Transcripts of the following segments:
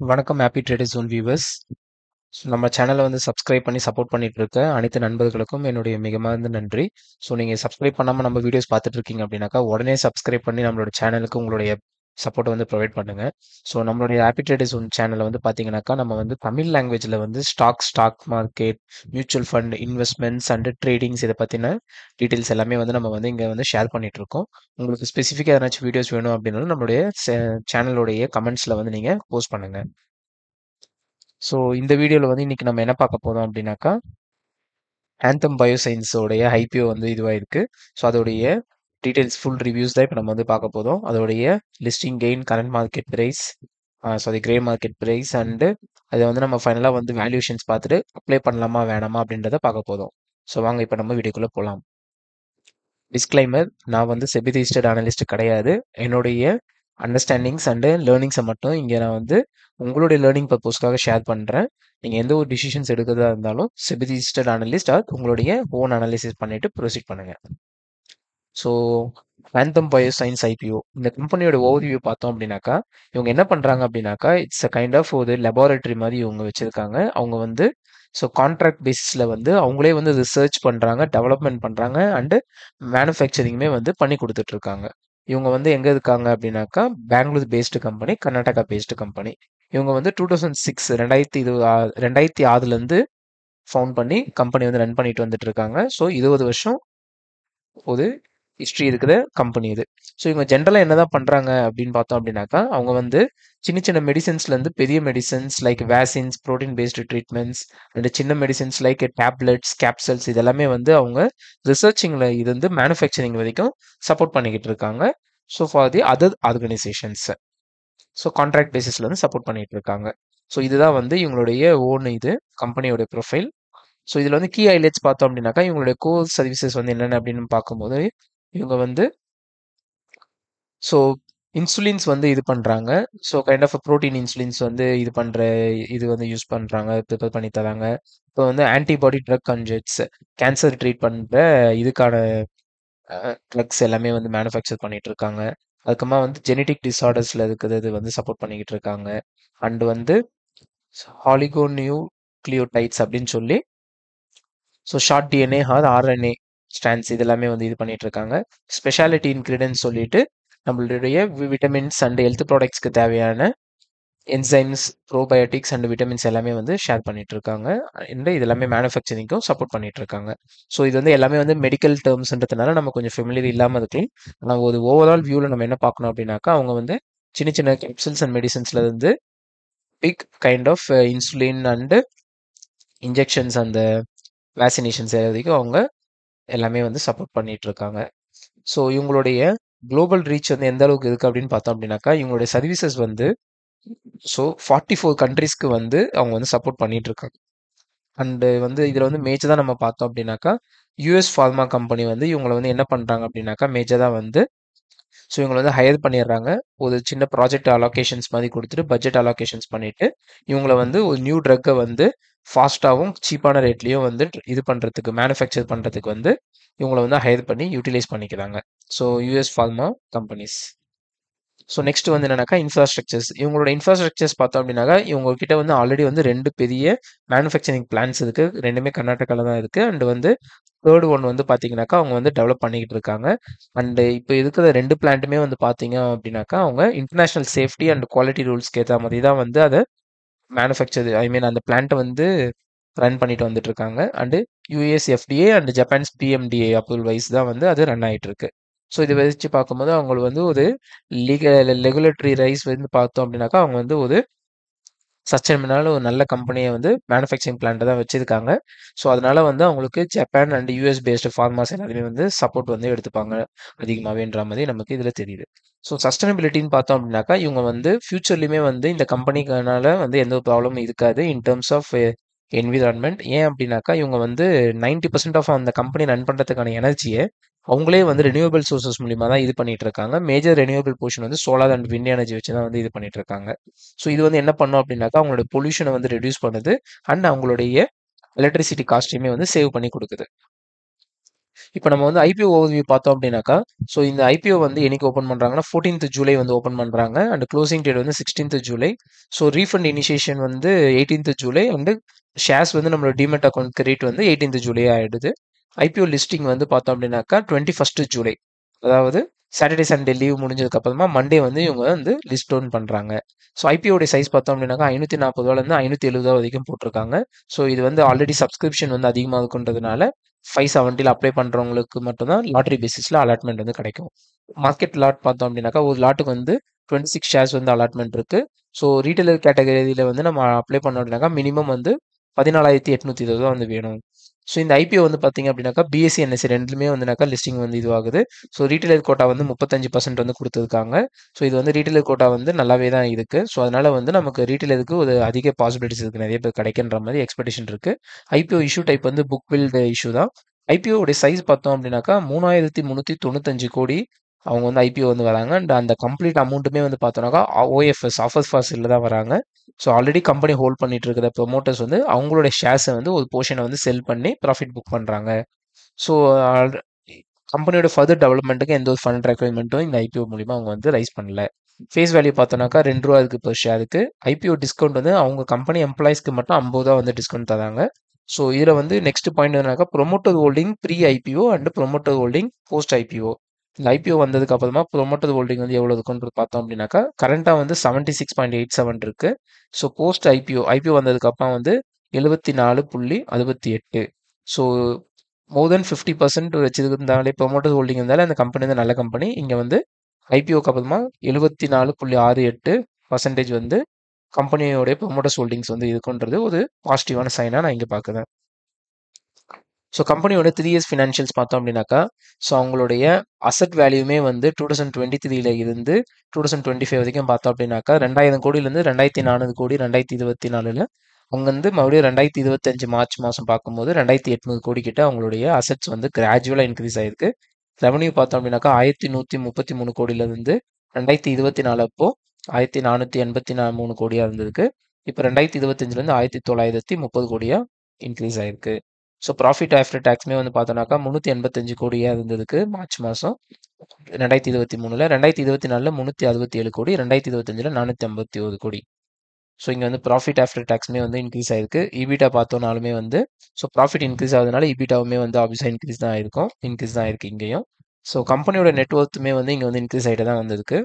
வணக்கம் happy traders zone viewers. So நம்ம சேனலை வந்து சப்ஸ்கிரைப் பண்ணி சப்போர்ட் பண்ணிட்டு இருக்க அனைத்து நண்பர்களுக்கும் என்னுடைய மிகமார்ந்த நன்றி. ஸோ நீங்கள் சப்ஸ்கிரைப் பண்ணாமல் நம்ம வீடியோஸ் பார்த்துட்டு இருக்கீங்க அப்படின்னாக்கா உடனே சப்ஸ்கிரைப் பண்ணி நம்மளோட சேனலுக்கு உங்களுடைய சப்போர்ட்டை வந்து ப்ரொவைட் பண்ணுங்க. ஸோ நம்மளுடைய ஹாப்பி ட்ரேடர்ஸ் ஜோன் சேனலை வந்து பார்த்தீங்கன்னாக்கா நம்ம வந்து தமிழ் லாங்குவேஜில் வந்து stock market, mutual fund, investments and tradings இதை பற்றின டீட்டெயில்ஸ் எல்லாமே வந்து நம்ம வந்து இங்கே வந்து ஷேர் பண்ணிட்டு இருக்கோம். உங்களுக்கு ஸ்பெசிஃபிக்காக ஏதாச்சும் வீடியோஸ் வேணும் அப்படின்னாலும் நம்மளுடைய சேனலுடைய கமெண்ட்ஸில் வந்து நீங்கள் போஸ்ட் பண்ணுங்க. ஸோ இந்த வீடியோவில் வந்து இன்னைக்கு நம்ம என்ன பார்க்க போறோம் அப்படின்னாக்கா ஆந்தம் பயோசைன்ஸோடைய ஐபிஓ வந்து இதுவாக இருக்கு. ஸோ அதோடைய டீடைல்ஸ் ஃபுல் ரிவ்யூஸ் தான் இப்போ நம்ம வந்து பார்க்க போதும். அதோடைய listing gain, current market price, sorry grey market price and அதை வந்து நம்ம ஃபைனலாக வந்து வேல்யூஷன்ஸ் பார்த்துட்டு அப்ளை பண்ணலாமா வேணாமா அப்படின்றத பார்க்க போதும். ஸோ வாங்க இப்போ நம்ம வீடியோக்குள்ளே போகலாம். டிஸ்க்ளைமர், நான் வந்து செபி ரிஜிஸ்டர்ட் அனலிஸ்ட் கிடையாது. என்னுடைய அண்டர்ஸ்டாண்டிங்ஸ் அண்டு லேர்னிங்ஸை மட்டும் இங்கே நான் வந்து உங்களுடைய லேர்னிங் பர்பஸ்க்காக ஷேர் பண்ணுறேன். நீங்கள் எந்த ஒரு டிசிஷன்ஸ் எடுக்கிறதா இருந்தாலும் செபி ரிஜிஸ்டர்ட் அனலிஸ்ட் உங்களுடைய ஓன் அனாலிசிஸ் பண்ணிட்டு ப்ரொசீட் பண்ணுங்கள். ஸோ ஆந்தம் பயோசைன்ஸ் ஐபிஓ இந்த கம்பெனியோட ஓவர்வியூ பார்த்தோம் அப்படின்னாக்கா இவங்க என்ன பண்ணுறாங்க அப்படின்னாக்கா இட்ஸ் அ கைண்ட் ஆஃப் ஒரு லெபார்டரி மாதிரி இவங்க வச்சுருக்காங்க. அவங்க வந்து ஸோ கான்ட்ராக்ட் பேசிஸில் வந்து அவங்களே வந்து ரிசர்ச் பண்ணுறாங்க, டெவலப்மெண்ட் பண்ணுறாங்க அண்டு மேனுஃபேக்சரிங்குமே வந்து பண்ணி கொடுத்துட்ருக்காங்க. இவங்க வந்து எங்கே இருக்காங்க அப்படின்னாக்கா Bangalore based company, Karnataka based company. இவங்க வந்து 2006 2006லேருந்து ஃபவுண்ட் பண்ணி கம்பெனி வந்து ரன் பண்ணிட்டு வந்துட்டு இருக்காங்க. ஸோ 20 வருஷம் ஒரு ஹிஸ்ட்ரி இருக்கிற கம்பெனி இது. ஸோ இவங்க ஜென்ரலாக என்ன தான் பண்ணுறாங்க அப்படின்னு பார்த்தோம் அப்படின்னாக்கா அவங்க வந்து சின்ன சின்ன மெடிசன்ஸ்லேருந்து பெரிய medicines like vaccines, protein based treatments and சின்ன மெடிசன்ஸ் லைக் டேப்லெட்ஸ், கேப்சல்ஸ் இதெல்லாமே வந்து அவங்க ரிசர்ச்சிங்கில் இது வந்து மேனுஃபேக்சரிங் வரைக்கும் சப்போர்ட் பண்ணிக்கிட்டு இருக்காங்க. So for the other organisations so contract பேசிஸில் வந்து சப்போர்ட் பண்ணிட்டு இருக்காங்க. ஸோ இதுதான் வந்து இவங்களுடைய ஓன் இது கம்பெனியோட ப்ரொஃபைல். ஸோ இதில் வந்து கீ ஹைலைட்ஸ் பார்த்தோம் அப்படின்னாக்கா இவங்களுடைய கோர் சர்வீசஸ் வந்து என்னென்ன அப்படின்னு பார்க்கும்போது இவங்க வந்து ஸோ இன்சுலின்ஸ் வந்து இது பண்ணுறாங்க. So kind of protein insulins வந்து இது பண்ணுற இது வந்து யூஸ் பண்ணுறாங்க, ப்ரிப்பேர் பண்ணி தராங்க. இப்போ வந்து ஆன்டிபாடி ட்ரக் கன்ஜெக்ட்ஸ், கேன்சர் ட்ரீட் பண்ணுற இதுக்கான ட்ரக்ஸ் எல்லாமே வந்து மேனுஃபேக்சர் பண்ணிட்டு இருக்காங்க. அதுக்கப்புறமா வந்து ஜெனட்டிக் டிஸார்டர்ஸில் இருக்கிறது வந்து சப்போர்ட் பண்ணிக்கிட்டு இருக்காங்க. அண்ட் வந்து ஹாலிகோநியூக்ளியோடைட்ஸ் அப்படின்னு சொல்லி so short DNA R RNA stands இது எல்லாமே வந்து இது பண்ணிட்டு இருக்காங்க. ஸ்பெஷாலிட்டி இன்க்ரீடியன்ஸ் சொல்லிட்டு நம்மளுடைய விட்டமின்ஸ் அண்ட் ஹெல்த் ப்ராடக்ட்ஸ்க்கு தேவையான என்சைம்ஸ், ப்ரோபயோட்டிக்ஸ் அண்ட் விட்டமின்ஸ் எல்லாமே வந்து ஷேர் பண்ணிட்டு இருக்காங்க. அண்ட் இது எல்லாமே மேனுஃபேக்சரிங்க்கும் சப்போர்ட் பண்ணிட்டு இருக்காங்க. ஸோ இது வந்து எல்லாமே வந்து மெடிக்கல் டேர்ம்ஸ்ன்றதுனால நம்ம கொஞ்சம் ஃபெமிலியர் இல்லாமல் இருக்கலாம். ஆனால் ஒரு ஓவரால் வியூவில் நம்ம என்ன பார்க்கணும் அப்படின்னாக்கா அவங்க வந்து சின்ன சின்ன கேப்சல்ஸ் அண்ட் மெடிசன்ஸ்ல இருந்து big kind of insulin and injections அந்த வேக்சினேஷன்ஸ் வரைக்கும் அவங்க எல்லாமே வந்து சப்போர்ட் பண்ணிட்டு இருக்காங்க. ஸோ இவங்களுடைய குளோபல் ரீச் வந்து எந்த அளவுக்கு இருக்குது அப்படின்னு பார்த்தோம் அப்படின்னாக்கா இவங்களுடைய சர்வீசஸ் வந்து ஸோ 44 கண்ட்ரீஸ்க்கு வந்து அவங்க வந்து சப்போர்ட் பண்ணிட்டு இருக்காங்க. அண்டு வந்து இதில் வந்து மேஜராக நம்ம பார்த்தோம் அப்படின்னாக்கா யூஎஸ் ஃபார்மா கம்பெனி வந்து இவங்களை வந்து என்ன பண்ணுறாங்க அப்படின்னாக்கா மேஜராக வந்து ஸோ இவங்களை வந்து ஹையர் பண்ணிடுறாங்க. ஒரு சின்ன ப்ராஜெக்ட் அலோகேஷன்ஸ் மாதிரி கொடுத்துட்டு பட்ஜெட் அலோகேஷன்ஸ் பண்ணிவிட்டு இவங்களை வந்து ஒரு நியூ ட்ரக்கை வந்து ஃபாஸ்ட்டாகவும் சீப்பான ரேட்லேயும் வந்து இது பண்ணுறதுக்கு மேனுஃபேக்சர் பண்ணுறதுக்கு வந்து இவங்களை வந்து ஹையர் பண்ணி யூட்டிலைஸ் பண்ணிக்கிறாங்க. So US pharma companies. So next வந்து என்னன்னாக்கா இன்ஃப்ராஸ்ட்ரக்சர்ஸ். இவங்களோட இன்ஃப்ராஸ்ட்ரக்சர்ஸ் பார்த்தோம் அப்படின்னாக்கா இவங்க கிட்ட வந்து ஆல்ரெடி வந்து 2 பெரிய மேனுஃபேக்சரிங் பிளான்ஸ் இருக்கு. 2மே கர்நாடகாவில் தான் இருக்கு. அண்ட் வந்து தேர்ட் ஒன் வந்து பார்த்தீங்கன்னாக்கா அவங்க வந்து டெவலப் பண்ணிக்கிட்டு இருக்காங்க. அண்ட் இப்போ இருக்கிற 2 பிளான்ட்டுமே வந்து பார்த்தீங்க அப்படின்னாக்கா அவங்க இன்டர்நேஷனல் சேஃப்டி அண்ட் குவாலிட்டி ரூல்ஸ்க்கு ஏற்ற மாதிரி தான் வந்து அதை மேனுஃபேக்சர் அந்த பிளான்ட்டை வந்து ரன் பண்ணிட்டு வந்துட்டு இருக்காங்க. And US FDA and Japan's PMDA approval wise தான் வந்து அது ரன் ஆகிட்டு இருக்கு. ஸோ இதை வச்சு பார்க்கும்போது அவங்களுக்கு வந்து ஒரு ரெகுலேட்டரி ரைஸ் வந்து பார்த்தோம் அப்படின்னாக்கா அவங்க வந்து ஒரு சஸ்டைனபிளான ஒரு நல்ல கம்பெனியை வந்து மேனுஃபேக்சரிங் பிளான்ட்டை தான் வச்சிருக்காங்க. ஸோ அதனால வந்து அவங்களுக்கு ஜப்பான் அண்ட் யூஎஸ் பேஸ்டு ஃபார்மாஸ் எல்லாருமே வந்து சப்போர்ட் வந்து எடுத்துப்பாங்க அதிகமாகவேன்ற மாதிரி நமக்கு இதில் தெரியுது. ஸோ சஸ்டைனபிலிட்டின்னு பார்த்தோம் அப்படின்னாக்கா இவங்க வந்து ஃபியூச்சர்லையுமே வந்து இந்த கம்பெனிக்கனால வந்து எந்த ஒரு ப்ராப்ளமும் இருக்காது இன் டர்ம்ஸ் ஆஃப் என்விரான்மெண்ட். ஏன் அப்படின்னாக்கா இவங்க வந்து 90% ஆஃப் அந்த கம்பெனி ரன் பண்ணுறதுக்கான எனர்ஜியை அவங்களே வந்து ரெனியூவபிள் சோர்சஸ் மூலியமாக தான் இது பண்ணிட்டு இருக்காங்க. மேஜர் ரெனியூவபிள் போர்ஷன் வந்து சோலார் அண்ட் விண்ட் எனர்ஜி வச்சு தான் வந்து இது பண்ணிட்டு இருக்காங்க. ஸோ இது வந்து என்ன பண்ணும் அப்படின்னாக்கா அவங்களோட பொல்யூஷனை வந்து ரெடியூஸ் பண்ணுது அண்ட் அவங்களுடைய எலக்ட்ரிசிட்டி காஸ்ட்டையுமே வந்து சேவ் பண்ணி கொடுக்குது. இப்போ நம்ம வந்து ஐபிஓ ஓவர்வியூ பார்த்தோம் அப்படின்னாக்கா, ஸோ இந்த ஐபிஓ வந்து என்னைக்கு ஓப்பன் பண்ணுறாங்கன்னா 14th ஜூலை வந்து ஓப்பன் பண்ணுறாங்க அண்ட் க்ளோசிங் டேட் வந்து 16th July. So refund initiation வந்து 18th ஜூலை அண்டு ஷேர்ஸ் வந்து நம்மளோட டிமெட் அக்கௌண்ட் கிரெடிட் வந்து 18th ஜூலை ஆகிடுது. ஐபிஓ லிஸ்டிங் வந்து பார்த்தோம் அப்படின்னாக்கா 21st ஜூலை, அதாவது சாட்டர்டே சண்டே லீவ் முடிஞ்சதுக்கு அப்புறமா மண்டே வந்து இவங்க வந்து லிஸ்ட் டவுன் பண்ணுறாங்க. ஸோ ஐபிஓடைய சைஸ் பார்த்தோம் அப்படின்னாக்கா 540 570 வரைக்கும் போட்டிருக்காங்க. ஸோ இது வந்து ஆல்ரெடி சப்ஸ்கிரிப்ஷன் வந்து அதிகமாக இருக்குன்றதுனால 570 அப்ளை பண்ணுறவங்களுக்கு மட்டும்தான் லாட்ரி பேசிஸில் அலாட்மெண்ட் வந்து கிடைக்கும். மார்க்கெட் லாட் பார்த்தோம் அப்படின்னாக்கா ஒரு லாட்டுக்கு வந்து 26 ஷேர்ஸ் வந்து அலாட்மெண்ட் இருக்கு. ஸோ ரீட்டைலர் கேட்டகரியில் வந்து நம்ம அப்ளை பண்ணோம் அப்படின்னாக்கா மினிமம் வந்து 14,820 தான் வந்து வேணும். ஸோ இந்த ஐபிஓ வந்து பார்த்தீங்க அப்படின்னாக்கா பிஎஸ்சி என்எஸ்சி ரெண்டுலுமே வந்துனாக்கா லிஸ்டிங் வந்து இதுவாகுது. ஸோ ரீட்டைலர் கோட்டா வந்து 35% வந்து கொடுத்துருக்காங்க. ஸோ இது வந்து ரீட்டைலர் கோட்டா வந்து நல்லாவே தான் இருக்கு. ஸோ அதனால வந்து நமக்கு ரீட்டைலருக்கு ஒரு அதிக பாசிபிலிட்டிஸ் இருக்கு, நிறைய பேர் கிடைக்கின்ற மாதிரி எக்ஸ்பெக்டேஷன் இருக்கு. ஐபிஓ இஷ்யூ டைப் வந்து புக் பில்டு இஷ்யூ தான். ஐபிஓ உடைய சைஸ் பார்த்தோம் அப்படின்னாக்கா 3,395 கோடி அவங்க வந்து ஐபிஓ வந்து வராங்க. அண்ட் அந்த கம்ப்ளீட் அமௌண்ட்டுமே வந்து பார்த்தோம்னாக்கா ஓஎஃப்எஸ் ஆஃபர்ஸ் ஃபார் சேல்ல தான் வராங்க. ஸோ ஆல்ரெடி கம்பெனி ஹோல்ட் பண்ணிட்டு இருக்கிற ப்ரொமோட்டர்ஸ் வந்து அவங்களோட ஷேர்ஸை வந்து ஒரு போர்ஷனை வந்து செல் பண்ணி ப்ராஃபிட் புக் பண்ணுறாங்க. ஸோ கம்பெனியோட ஃபர்தர் டெவலப்மெண்ட்டுக்கு எந்த ஒரு ஃபண்ட் ரெக்யர்மெண்ட்டும் இந்த ஐபிஓ மூலிமா அவங்க வந்து ரைஸ் பண்ணல. ஃபேஸ் வேல்யூ பார்த்தோன்னாக்கா ₹2 இருக்கு per ஷேருக்கு. ஐபிஓ டிஸ்கவுண்ட் வந்து அவங்க கம்பெனி எம்ப்ளாயிஸ்க்கு மட்டும் ₹50 வந்து டிஸ்கவுண்ட் தராங்க. ஸோ இதில் வந்து நெக்ஸ்ட் பாயிண்ட் என்னன்னாக்கா promoter holding pre IPO and promoter holding post IPO. இந்த ஐபிஓ வந்ததுக்கு அப்புறமா ப்ரொமோட்டர் ஹோல்டிங் வந்து எவ்வளோ இருக்குன்றது பார்த்தோம் அப்படின்னாக்கா கரண்ட்டாக வந்து 76.87 இருக்கு. ஸோ போஸ்ட் ஐபிஓ வந்ததுக்கு அப்புறம் வந்து 74.68. ஸோ மோர் தென் 50% வச்சிருந்தாலே ப்ரொமோட்டர் ஹோல்டிங் இருந்தாலே அந்த கம்பெனி வந்து நல்ல கம்பெனி. இங்கே வந்து ஐபிஓக்கு அப்புறமா 74.68% வந்து கம்பெனியோடைய ப்ரொமோட்டர்ஸ் ஹோல்டிங்ஸ் வந்து இருக்குன்றது ஒரு பாசிட்டிவான சைனாக நான் இங்கே பார்க்குறேன். ஸோ கம்பெனியோட 3 இயர்ஸ் ஃபினான்ஷியல்ஸ் பார்த்தோம் அப்படின்னாக்கா, ஸோ அவங்களுடைய அசட் வேல்யூமே வந்து 2023ல இருந்து 2025 வரைக்கும் பார்த்தோம் அப்படின்னாக்கா 2,000 கோடியிலேருந்து 2,400 கோடி 2024ல் அவங்க வந்து மறுபடியும் 2025 மார்ச் மாதம் பார்க்கும்போது 2,800 கோடி கிட்ட அவங்களுடைய அசட்ஸ் வந்து கிராஜுவலாக இன்க்ரீஸ் ஆயிருக்கு. ரெவன்யூ பார்த்தோம் அப்படின்னாக்கா 1,133 கோடியிலேருந்து 2024 அப்போ 1,483 கோடியாக இருந்திருக்கு. இப்போ 2025லேருந்து 1,930 கோடியாக இன்க்ரீஸ் ஆயிருக்கு. ஸோ ப்ராஃபிட் ஆஃப்டர் டேக்ஸ்மே வந்து பார்த்தோன்னாக்கா 385 கோடியாக இருந்ததுக்கு மார்ச் மாதம் 2023ல், 2024ல் 367 கோடி, 2025ல் 451 கோடி. ஸோ இங்கே வந்து ப்ராஃபிட் ஆஃப்டர் டேக்ஸ்மே வந்து இன்க்ரீஸ் ஆயிருக்கு. இபிட்டா பார்த்தோம்னாலுமே வந்து ஸோ ப்ராஃபிட் இன்க்ரீஸ் ஆகுதுனால இபிட்டாவுமே வந்து ஆப்வியஸாக இன்க்ரீஸ் தான் ஆயிருக்கு இங்கேயும். ஸோ கம்பெனியோட நெட்ஒர்த்துமே வந்து இங்கே வந்து இன்க்ரீஸ் ஆகிட்டு தான் வந்திருக்கு.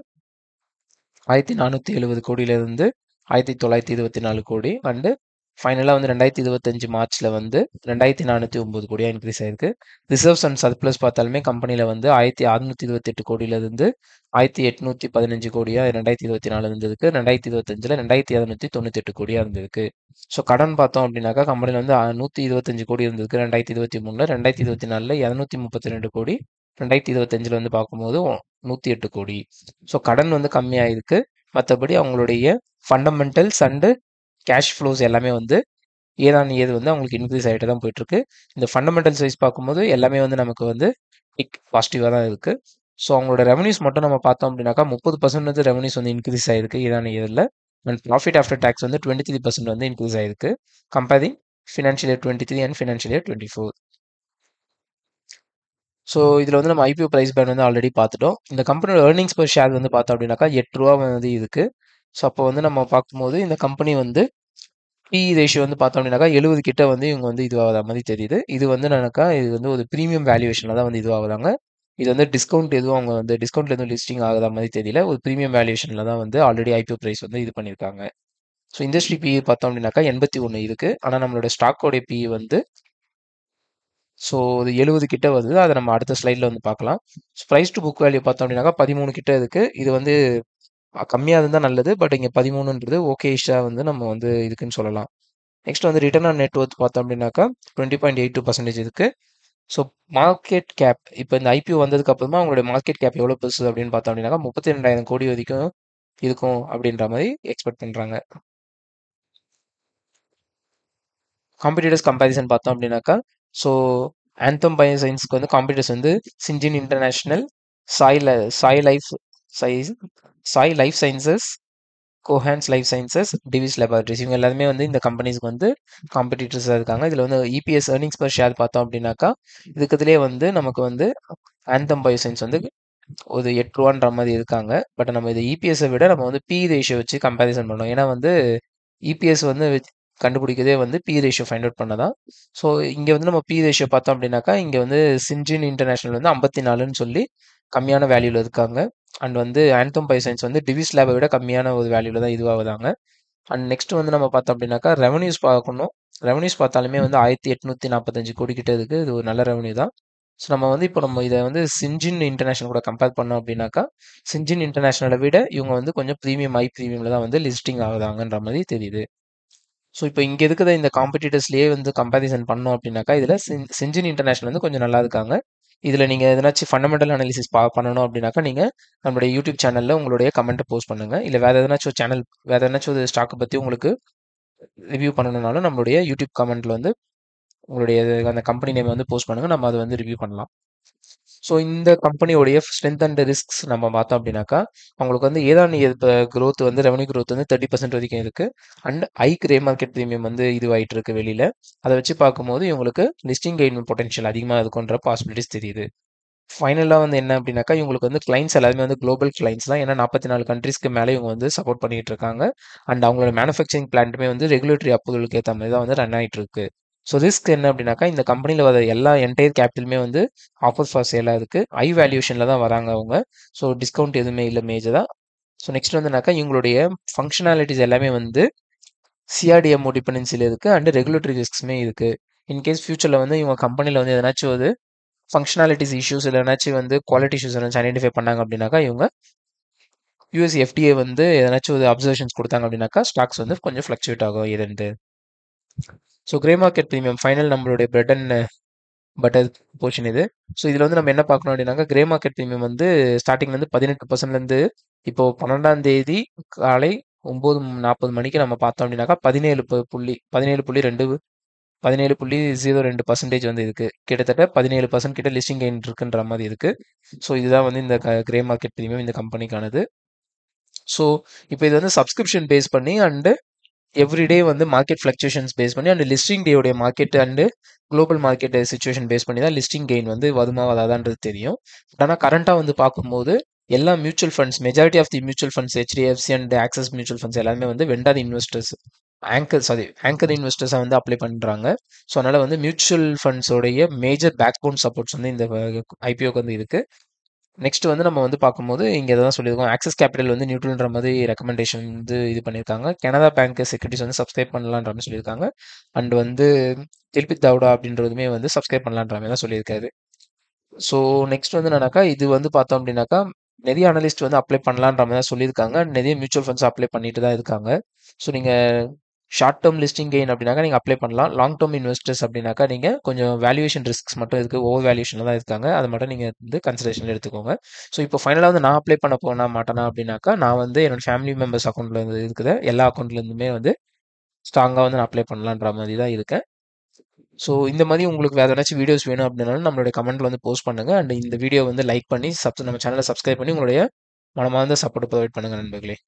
1,470 கோடியிலிருந்து 1,924 கோடி அண்டு ஃபைனலாக வந்து 2025 மார்ச்சில் வந்து 2,409 கோடியாக இன்க்ரீஸ் ஆயிருக்கு. ரிசர்வ்ஸ் அண்ட் சர்ப்ளஸ் பார்த்தாலுமே கம்பெனியில் வந்து 1,628 கோடியிலிருந்து 1,815 கோடியாக 2024 இருந்ததுக்கு, 2025ல் 2,298 கோடியாக இருந்திருக்கு. ஸோ கடன் பார்த்தோம் அப்படின்னாக்கா கம்பெனியில் வந்து 125 கோடி இருந்ததுக்கு 2023ல், 2024ல் 232 கோடி, 2025ல் வந்து பார்க்கும்போது 108 கோடி. ஸோ கடன் வந்து கம்மியாயிருக்கு. மற்றபடி அவங்களுடைய ஃபண்டமெண்டல்ஸ் அண்டு கேஷ் ஃப்ளோஸ் எல்லாமே வந்து ஏது வந்து அவங்களுக்கு இன்க்ரீஸ் ஆகிட்டு தான் போயிட்டுருக்கு. இந்த ஃபண்டமெண்டல்ஸ் வைஸ் பார்க்கும்போது எல்லாமே வந்து நமக்கு வந்து பாசிட்டிவாக தான் இருக்குது. ஸோ அவங்களோட ரெவன்யூஸ் மட்டும் நம்ம பார்த்தோம் அப்படின்னாக்கா 30% வந்து ரெவன்யூஸ் வந்து இன்க்ரீஸ் ஆயிருக்கு இயரில். அண்ட் ப்ராஃபிட் ஆஃப்டர் டேக்ஸ் வந்து 23% வந்து இன்க்ரீஸ் ஆயிருக்கு comparing financial year 23 and financial year 24. So இதில் வந்து நம்ம ஐபிஓ ப்ரைஸ் பேண்ட் வந்து ஆல்ரெடி பார்த்துட்டோம். இந்த கம்பெனியோட ஏர்னிங்ஸ் per ஷேர் வந்து பார்த்தோம் அப்படின்னாக்கா ₹8 வந்து இருக்குது. ஸோ அப்போ வந்து நம்ம பார்க்கும்போது இந்த கம்பெனி வந்து பிஇ ரேஷியோ வந்து பார்த்தோம் அப்படின்னாக்கா 70 கிட்ட வந்து இவங்க வந்து இதுவாகிற மாதிரி தெரியுது. இது வந்து இது வந்து ஒரு ப்ரீமியம் வேல்யூவேஷனில் தான் வந்து இதுவாகுறாங்க. இது வந்து அவங்க வந்து டிஸ்கவுண்ட்ல எதுவும் லிஸ்டிங் ஆகுற மாதிரி தெரியல. ஒரு ப்ரீமியம் வேல்யூவேஷனில் தான் வந்து ஆல்ரெடி ஐபிஓ ப்ரைஸ் வந்து இது பண்ணியிருக்காங்க. ஸோ இண்டஸ்ட்ரி பிஇ பார்த்தோம் அப்படின்னாக்கா 81 இருக்குது. ஆனால் நம்மளோட ஸ்டாக்கோடைய பிஇ வந்து ஸோ இது 70 கிட்ட வருது. அதை நம்ம அடுத்த ஸ்லைடில் வந்து பார்க்கலாம். ப்ரைஸ் டு புக் வேல்யூ பார்த்தோம் அப்படின்னாக்கா 13 கிட்ட இருக்குது. இது வந்து கம்மியாக இருந்தால் நல்லது. பட் இங்கே 13ன்றது ஓகேஷாக வந்து நம்ம வந்து இதுக்குன்னு சொல்லலாம். நெக்ஸ்ட் வந்து ரிட்டர்ன் ஆன் நெட் ஒர்த் பார்த்தோம் அப்படின்னாக்கா 20.82% இருக்குது. ஸோ மார்க்கெட் கேப் இப்போ இந்த ஐபிஓ வந்ததுக்கு அப்புறமா அவங்களுடைய மார்க்கெட் கேப் எவ்வளோ பெருசு அப்படின்னு பார்த்தோம் அப்படின்னாக்கா 32,000 கோடி வரைக்கும் இருக்கும் அப்படின்ற மாதிரி எக்ஸ்பெக்ட் பண்ணுறாங்க. காம்படிட்டர்ஸ் கம்பேரிசன் பார்த்தோம் அப்படின்னாக்கா ஸோ ஆந்தம் பயோசைன்ஸ்க்கு வந்து காம்படிட்டர்ஸ் வந்து Syngene international, Sai life sciences, Cohance life sciences, Divi's laboratories இவங்க எல்லாருமே வந்து இந்த கம்பெனிஸ்க்கு வந்து காம்படிட்டர்ஸாக இருக்காங்க. இதில் வந்து இபிஎஸ் ஏர்னிங்ஸ் பர் ஷேர் பார்த்தோம் அப்படின்னாக்கா இதுக்கத்துலேயே வந்து நமக்கு வந்து ஆந்தம் பயோசைன்ஸ் வந்து ஒரு 8 ரூபான்ற மாதிரி இருக்காங்க. பட் நம்ம இது இபிஎஸ்ஸை விட நம்ம வந்து பி ரேஷியோ வச்சு கம்பேரிசன் பண்ணோம். ஏன்னா வந்து இபிஎஸ் வந்து கண்டுபிடிக்கிறதே வந்து பி ரேஷியோ ஃபைண்ட் அவுட் பண்ணதான். ஸோ இங்கே வந்து நம்ம பி ரேஷியோ பார்த்தோம் அப்படின்னாக்கா இங்கே வந்து சின்ஜின் இன்டர்நேஷனல் வந்து 54ன்னு சொல்லி கம்மியான வேல்யூவில் இருக்காங்க. அண்ட் வந்து ஆந்தம் பயோசைன்ஸ் வந்து டிவிஸ் லேபை விட கம்மியான ஒரு வேல்யூவில் தான் இதுவாகுதாங்க. அண்ட் நெக்ஸ்ட் வந்து நம்ம பார்த்தோம் அப்படின்னாக்கா ரெவன்யூஸ் பார்க்கணும். ரெவன்யூஸ் பார்த்தாலுமே வந்து 1845 கோடி கிட்ட இருக்குது. இது ஒரு நல்ல ரெவன்யூ தான். ஸோ நம்ம வந்து இப்போ நம்ம இதை வந்து சின்ஜின் இன்டர்நேஷனல் கூட கம்பேர் பண்ணோம் அப்படின்னாக்கா சின்ஜின் இன்டர்நேஷனலை விட இவங்க வந்து கொஞ்சம் ப்ரீமியம் ப்ரீமியமில் தான் வந்து லிஸ்டிங் ஆகுதாங்கன்ற மாதிரி தெரியுது. ஸோ இப்போ இங்கே இருக்கிற இந்த காம்படிட்டர்ஸ்லேயே வந்து கம்பேரிசன் பண்ணோம் அப்படின்னாக்கா இதில் சின்ஜின் இன்டர்நேஷனல் வந்து கொஞ்சம் நல்லா இருக்காங்க. இதில் நீங்கள் எதனாச்சும் ஃபண்டமெண்டல் அனாலிசிஸ் பண்ணணும் அப்படின்னாக்கா நீங்கள் நம்மளுடைய யூடியூப் சேனலில் உங்களுடைய கமெண்ட்டை போஸ்ட் பண்ணுங்கள். இல்லை வேறு எதனாச்சும் சேனல் வேறு எதனாச்சும் ஒரு ஸ்டாக்கை பற்றி உங்களுக்கு ரிவ்யூ பண்ணணும்னாலும் நம்மளுடைய யூடியூப் கமெண்ட்டில் வந்து உங்களுடைய அந்த கம்பெனி நேம் வந்து போஸ்ட் பண்ணுங்கள். நம்ம அதை வந்து ரிவ்யூ பண்ணலாம். ஸோ இந்த கம்பெனியோடைய ஸ்ட்ரென்த் அண்ட் ரிஸ்க்ஸ் நம்ம பார்த்தோம் அப்படின்னாக்கா அவங்களுக்கு வந்து ஏதாவது இப்போ க்ரோத் வந்து ரெவன்யூ க்ரோத் வந்து 30% வரைக்கும் இருக்குது. அண்ட் கிரே மார்க்கெட் ப்ரீமியம் வந்து இதுவாகிட்டு இருக்கு வெளியில். அதை வச்சு பார்க்கும்போது இவங்களுக்கு லிஸ்டிங் கெயின் பொட்டன்ஷியல் அதிகமாக இருக்குன்ற பாசிபிலிட்டிஸ் தெரியுது. ஃபைனலாக வந்து என்ன அப்படின்னாக்கா இவங்களுக்கு வந்து கிளைண்ட்ஸ் எல்லாருமே வந்து குளோபல் கிளைண்ட்ஸ் தான். ஏன்னா 44 கண்ட்ரீஸ்க்கு மேலே இவங்க வந்து சப்போர்ட் பண்ணிட்டு இருக்காங்க. அண்ட் அவங்களோட மேனுஃபேக்சரிங் பிளான்ட்டுமே வந்து ரெகுலேட்டரி அப்ரூவலுக்கு ஏற்ற மாதிரி தான் வந்து ரன் ஆகிட்டு இருக்கு. ஸோ ரிஸ்க் என்ன அப்படின்னாக்கா இந்த கம்பெனியில் வர எல்லா என்டையர் கேபிட்டலுமே வந்து ஆஃபர் ஃபார் சேலாக இருக்குது. வேல்யூஷனில் தான் வராங்க அவங்க. ஸோ டிஸ்கவுண்ட் எதுவுமே இல்லை மேஜராக. ஸோ நெக்ஸ்ட் வந்துனாக்கா இவங்களுடைய ஃபங்க்ஷனாலிட்டிஸ் எல்லாமே வந்து சிஆர்டிஎம்ஓ டிபெண்டன்சியில் இருக்குது. அண்ட் ரெகுலேட்டரி ரிஸ்க்ஸுமே இருக்குது. இன்கேஸ் ஃபியூச்சரில் வந்து இவங்க கம்பெனியில் வந்து எதனாச்சும் ஒரு ஃபங்க்ஷனாலிட்டிஸ் இஷ்யூஸ் இல்லைனாச்சும் வந்து குவாலிட்டி இஷ்யூஸ் எதனாச்சும் ஐடென்டிஃபை பண்ணாங்க அப்படின்னாக்கா இவங்க யூஎஸ் எஃப்டிஏ வந்து எதனாச்சும் ஒரு அப்சர்வேஷன்ஸ் கொடுத்தாங்க அப்படின்னாக்கா ஸ்டாக்ஸ் வந்து கொஞ்சம் ஃப்ளக்சுவேட் ஆகும் இதுன்ட்டு. So grey market premium final நம்மளுடைய பிரெட் அண்ட் பட்டர் போர்ஷன் இது. ஸோ இதில் வந்து நம்ம என்ன பார்க்கணும் அப்படின்னாக்கா கிரே மார்க்கெட் ப்ரீமியம் வந்து ஸ்டார்டிங்லேருந்து 18%லேருந்து இப்போ 12ஆம் தேதி காலை 9:40 மணிக்கு நம்ம பார்த்தோம் அப்படின்னாக்கா 17.02% வந்து இருக்கு. கிட்டத்தட்ட 17% கிட்ட லிஸ்டிங் கெயின் இருக்குன்ற மாதிரி இருக்கு. ஸோ இதுதான் வந்து இந்த கிரே மார்க்கெட் ப்ரீமியம் இந்த கம்பெனிக்கானது. ஸோ இப்போ இது வந்து சப்ஸ்கிரிப்ஷன் பேஸ் பண்ணி அண்டு எவ்ரிடே வந்து மார்க்கெட் ஃப்ளக்சுவேஷன்ஸ் பேஸ் பண்ணி அண்ட் லிஸ்டிங் டேயோடைய market and global market situation base பண்ணி தான் லிஸ்டிங் கெயின் வந்து வருமா வராதான்றது தெரியும். ஆனால் கரண்ட்டாக வந்து பார்க்கும்போது எல்லா mutual funds majority of the mutual funds HDFC and Axis mutual funds எல்லாமே வந்து வெண்டார் இன்வெஸ்டர்ஸ் ஆங்கர் இன்வெஸ்டர்ஸாக வந்து அப்ளை பண்ணுறாங்க. ஸோ அதனால் வந்து மியூச்சுவல் ஃபண்ட்ஸோடைய மேஜர் பேக் போன் சப்போர்ட்ஸ் வந்து இந்த ஐபிஓக்கு வந்து இருக்குது. நெக்ஸ்ட் வந்து நம்ம வந்து பார்க்கும்போது இங்கே தான் சொல்லியிருக்கோம் ஆக்சஸ் கேபிட்டல் வந்து நியூட்ரல்ன்ற மாதிரி ரெக்கமெண்டேஷன் வந்து இது பண்ணியிருக்காங்க. கனரா பேங்க் செக்யூரிட்டிஸ் வந்து சப்ஸ்கிரைப் பண்ணலான்ற மாதிரி சொல்லியிருக்காங்க. அண்ட் வந்து தில்பித் தாவ்டா அப்படின்றதுமே வந்து சப்ஸ்கிரைப் பண்ணலான்ற மாதிரி தான் சொல்லியிருக்காரு. ஸோ நெக்ஸ்ட் வந்து என்னன்னாக்கா இது வந்து பார்த்தோம் அப்படின்னாக்கா நிறைய அனலிஸ்ட் வந்து அப்ளை பண்ணலான்ற மாதிரி தான் சொல்லியிருக்காங்க. நிறைய மியூச்சுவல் ஃபண்ட்ஸ் அப்ளை பண்ணிட்டு தான் இருக்காங்க. ஸோ நீங்கள் ஷார்ட் டேர்ம் லிஸ்டிங் கெயின் அப்படின்னாக்கா நீங்கள் அப்ளை பண்ணலாம். லாங் டேர்ம் இன்வெஸ்டர்ஸ் அப்படின்னாக்கா நீங்கள் கொஞ்சம் வேல்யூவேஷன் ரிஸ்க்ஸ் மட்டும் இருக்குது. ஓவர் வேல்யூஷனில் தான் இருக்காங்க. அதை மட்டும் நீங்கள் வந்து கன்சிடரேஷனில் எடுத்துக்கோங்க. ஸோ இப்போ ஃபைனலாக வந்து நான் அப்ளை பண்ண போனா மாட்டேனா அப்படின்னாக்கா நான் வந்து என்னோட ஃபேமிலி மெம்பர்ஸ் அக்கௌண்ட்டில் இருந்து இருக்கிற எல்லா அக்கௌண்ட்லேருந்துமே வந்து ஸ்ட்ராங்காக வந்து நான் அப்ளை பண்ணலான்ற மாதிரி தான் இருக்கேன். ஸோ இந்த மாதிரி உங்களுக்கு வேறு ஏதாச்சும் வீடியோஸ் வேணும் அப்படின்னாலும் நம்மளுடைய கமெண்ட்டில் வந்து போஸ்ட் பண்ணுங்கள். அண்ட் இந்த வீடியோ வந்து லைக் பண்ணி நம்ம சேனலை சப்ஸ்கிரைப் பண்ணி உங்களுடைய மனமார்ந்த சப்போர்ட் ப்ரொவைட் பண்ணுங்கள் நண்பர்களே.